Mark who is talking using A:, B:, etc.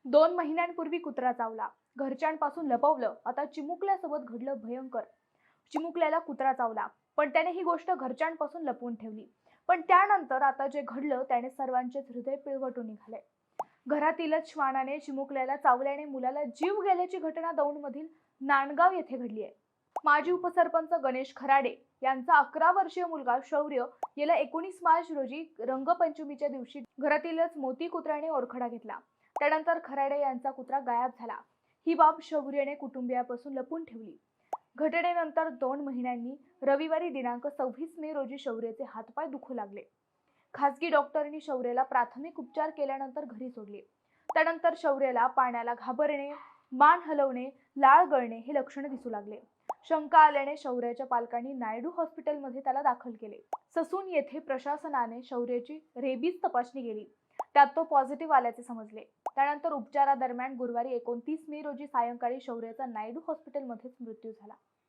A: 2 महिन्यांपूर्वी कुत्रा चावला. घरच्यांपासून लपवलं. आता चिमुकल्यासोबत घडलं भयंकर. चिमुकल्याला कुत्रा चावला, पण त्याने ही गोष्ट घरच्यांपासून लपवून ठेवली. पण त्यानंतर आता जे घडलं त्याने सर्वांचेच हृदय पिळवटून निघाले. घरातीलच श्वानाने चिमुकल्याला चावल्याने मुलाला जीव गेल्याची घटना दौंडमधील नांदगाव येथे घडली आहे. माजी उपसरपंच गणेश खराडे यांचा 11 वर्षीय मुलगा शौर्य याला 19 मार्च रोजी रंगपंचमीच्या दिवशी घरातीलच मोती कुत्र्याने ओरखडा घेतला. त्यानंतर खराडे यांचा कुत्रा गायब झाला. ही बाब शौर्यने कुटुंबियापासून लपून ठेवली. घटनेनंतर 2 महिन्यांनी रविवारी दिनांक 26 मे रोजी शौर्याचे हातपाय दुखू लागले. खासगी डॉक्टरांनी शौर्याला प्राथमिक उपचार केल्यानंतर घरी सोडले. त्यानंतर शौर्याला पाण्याला घाबरणे, मान हलवणे, लाळ गळणे हे लक्षणे दिसू लागले. शंका आल्याने शौर्याच्या पालकांनी नायडू हॉस्पिटलमध्ये त्याला दाखल केले. ससून येथे प्रशासनाने शौर्याची रेबीज तपासणी केली. त्यात तो पॉझिटिव्ह आल्याचे समजले. त्यानंतर उपचारादरम्यान गुरुवारी 29 मे रोजी सायंकाळी शौर्याचा नायडू हॉस्पिटलमध्येच मृत्यू झाला.